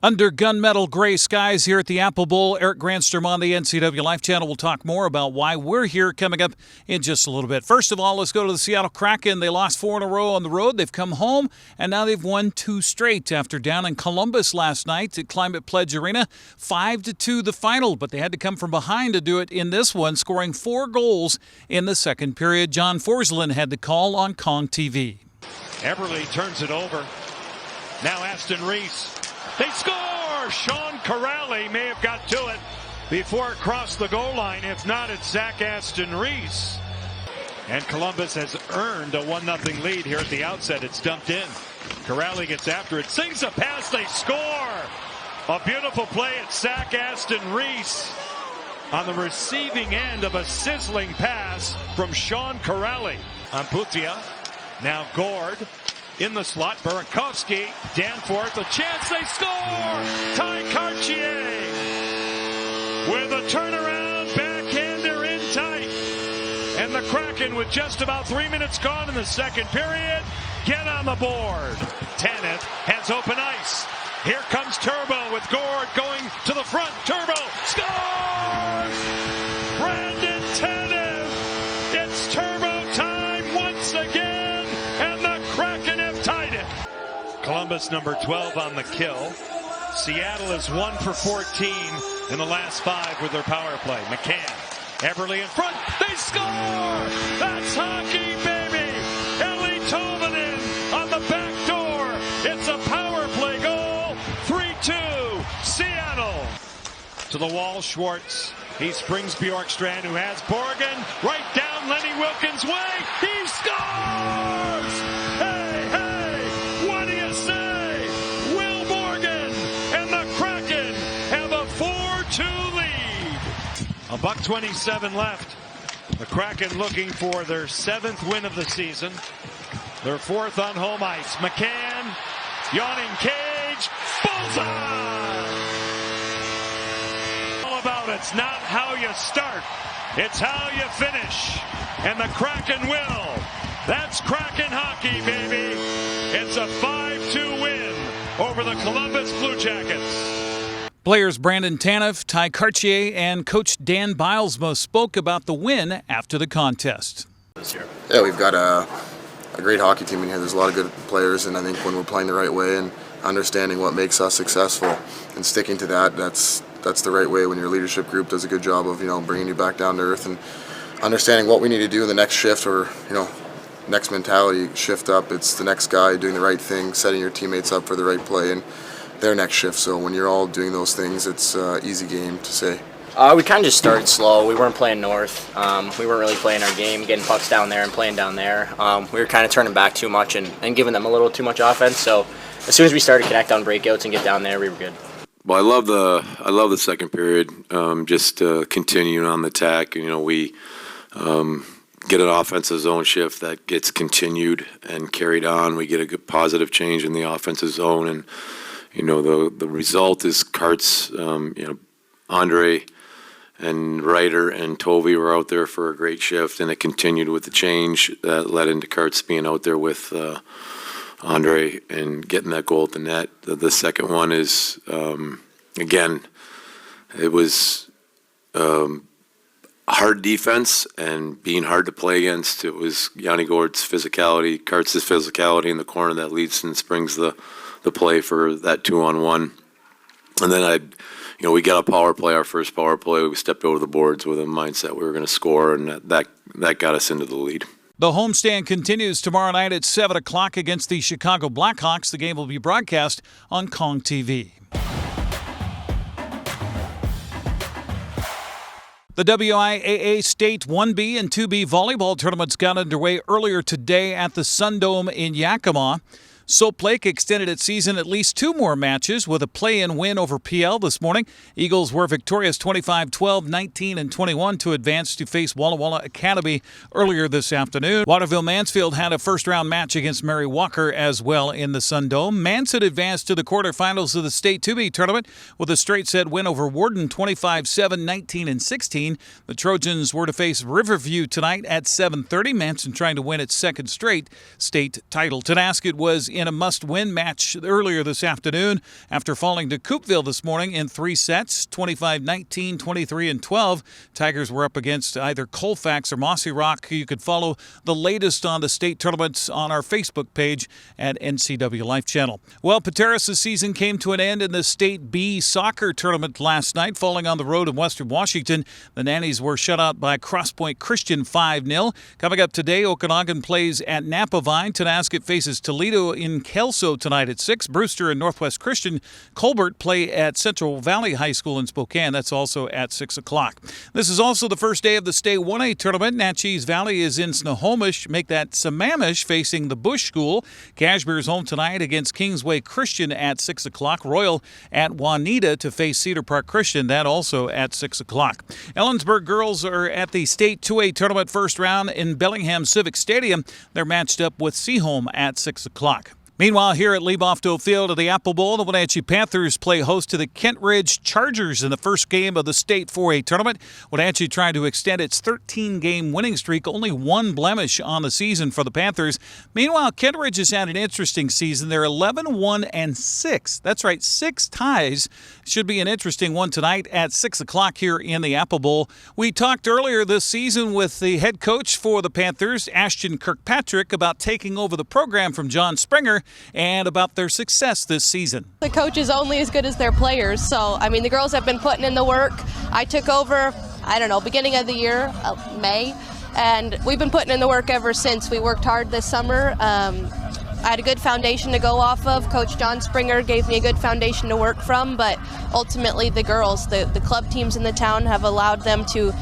Under gunmetal gray skies here at the Apple Bowl, Eric Granstrom on the NCWLIFE channel will talk more about why we're here coming up in just a little bit. First of all, let's go to the Seattle Kraken. They lost 4 in a row on the road. They've come home, and now they've won 2 straight after down in Columbus last night at Climate Pledge Arena. 5-2 the final, but they had to come from behind to do it in this one, scoring 4 goals in the second period. John Forsland had the call on Kong TV. Eberle turns it over. Now Aston Reese. They score! Sean Corrali may have got to it before it crossed the goal line. If not, it's Zach Aston Reese. And Columbus has earned a 1-0 lead here at the outset. It's dumped in. Corrali gets after it. Sings a pass. They score! A beautiful play at Zach Aston Reese on the receiving end of a sizzling pass from Sean Corrali. On Putia. Now Gord. In the slot, Burakovsky, Danforth, a chance, they score! Ty Cartier with a turnaround backhander in tight. And the Kraken, with just about 3 minutes gone in the second period, get on the board. Tanev has open ice. Here comes Turbo with Gord going to the front. Turbo scores! Brandon Tanev! It's Turbo time once again, and the Kraken have tied it. Columbus number 12 on the kill. Seattle is 1 for 14 in the last 5 with their power play. McCann, Eberle in front. They score! That's hockey, baby! Ellie Tolvanen on the back door. It's a power play goal. 3-2, Seattle. To the wall, Schwartz. He springs Bjorkstrand, who has Borgen right down Lenny Wilkins' way. He scores! Hey, hey, what do you say? Will Borgen and the Kraken have a 4-2 lead. $1:27 left. The Kraken looking for their 7th win of the season. Their 4th on home ice. McCann, yawning cage, bullseye! It's not how you start, it's how you finish. And the Kraken will. That's Kraken hockey, baby. It's a 5-2 win over the Columbus Blue Jackets. Players Brandon Tanev, Ty Cartier, and Coach Dan Bilesma spoke about the win after the contest. Yeah, we've got a great hockey team in here. There's a lot of good players, and I think when we're playing the right way and understanding what makes us successful and sticking to that, that's the right way. When your leadership group does a good job of bringing you back down to earth and understanding what we need to do in the next shift, or next mentality shift up. It's the next guy doing the right thing, setting your teammates up for the right play and their next shift. So when you're all doing those things, it's an easy game to say. We kind of just started slow. We weren't playing north. We weren't really playing our game, getting pucks down there and playing down there. We were kind of turning back too much and giving them a little too much offense. So as soon as we started to connect on breakouts and get down there, we were good. Well, I love the second period. Just continuing on the attack. We get an offensive zone shift that gets continued and carried on. We get a good positive change in the offensive zone, and the result is Karts. Andre and Ryder and Tovey were out there for a great shift, and it continued with the change that led into Karts being out there with Andre and getting that goal at the net. The second one is, again, it was hard defense and being hard to play against. It was Yanni Gord's physicality, Karts' physicality in the corner that leads and springs the play for that 2-on-1. And then we got a power play, our first power play. We stepped over the boards with a mindset we were going to score, and that got us into the lead. The homestand continues tomorrow night at 7 o'clock against the Chicago Blackhawks. The game will be broadcast on Kong TV. The WIAA State 1B and 2B volleyball tournaments got underway earlier today at the Sundome in Yakima. Soap Lake extended its season at least 2 more matches with a play-in win over PL this morning. Eagles were victorious 25-12, 19, and 21 to advance to face Walla Walla Academy earlier this afternoon. Waterville-Mansfield had a first-round match against Mary Walker as well in the Sundome. Manson advanced to the quarterfinals of the State 2B tournament with a straight-set win over Warden 25-7, 19, and 16. The Trojans were to face Riverview tonight at 7:30. Manson trying to win its second straight state title. Tonasket was in a must-win match earlier this afternoon after falling to Coupeville this morning in 3 sets, 25-19, 23-12. Tigers were up against either Colfax or Mossy Rock. You could follow the latest on the state tournaments on our Facebook page at NCWLIFE Channel. Well, Pateras' season came to an end in the State B soccer tournament last night, falling on the road in Western Washington. The Nannies were shut out by Cross Point Christian 5-0. Coming up today, Okanagan plays at Napavine. Tenasket faces Toledo in Kelso tonight at 6. Brewster and Northwest Christian Colbert play at Central Valley High School in Spokane. That's also at 6 o'clock. This is also the first day of the State 1A tournament. Natchez Valley is in Snohomish. Make that Sammamish facing the Bush School. Cashmere's home tonight against Kingsway Christian at 6 o'clock. Royal at Juanita to face Cedar Park Christian. That also at 6 o'clock. Ellensburg girls are at the State 2A tournament first round in Bellingham Civic Stadium. They're matched up with Seaholm at 6 o'clock. Meanwhile, here at Leibofto Field of the Apple Bowl, the Wenatchee Panthers play host to the Kentridge Chargers in the first game of the State 4A tournament. Wenatchee trying to extend its 13-game winning streak, only one blemish on the season for the Panthers. Meanwhile, Kentridge has had an interesting season. They're 11-1-6. That's right, 6 ties. Should be an interesting one tonight at 6 o'clock here in the Apple Bowl. We talked earlier this season with the head coach for the Panthers, Ashton Kirkpatrick, about taking over the program from John Springer and about their success this season. The coach is only as good as their players, so I mean the girls have been putting in the work. I took over, beginning of the year, May, and we've been putting in the work ever since. We worked hard this summer. I had a good foundation to go off of. Coach John Springer gave me a good foundation to work from, but ultimately the girls, the club teams in the town have allowed them to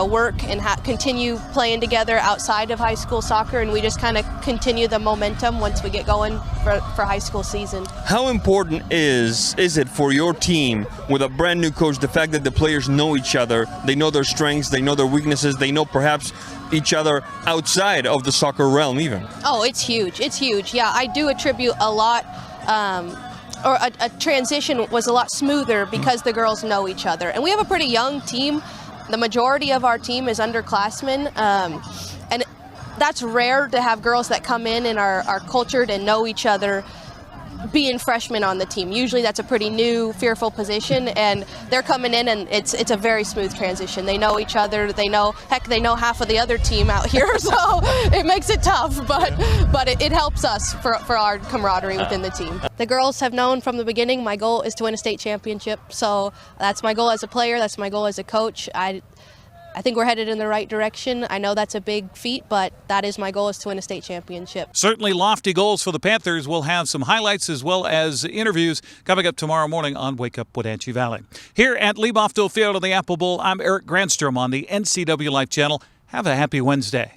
work and continue playing together outside of high school soccer, and we just kind of continue the momentum once we get going for high school season. How important is it for your team with a brand new coach, the fact that the players know each other, they know their strengths, they know their weaknesses, they know perhaps each other outside of the soccer realm even? Oh, it's huge. It's huge. Yeah, I do attribute a lot a transition was a lot smoother because the girls know each other. And we have a pretty young team. The majority of our team is underclassmen, and that's rare to have girls that come in and are cultured and know each other being freshmen on the team. Usually that's a pretty new, fearful position, and they're coming in and it's a very smooth transition. They know each other, they know half of the other team out here, so it makes it tough, but it helps us for our camaraderie within the team. The girls have known from the beginning my goal is to win a state championship, so that's my goal as a player, that's my goal as a coach. I think we're headed in the right direction. I know that's a big feat, but that is my goal, is to win a state championship. Certainly lofty goals for the Panthers. We'll have some highlights as well as interviews coming up tomorrow morning on Wake Up Wenatchee Valley. Here at Leibofto Field of the Apple Bowl, I'm Eric Granstrom on the NCWLIFE Channel. Have a happy Wednesday.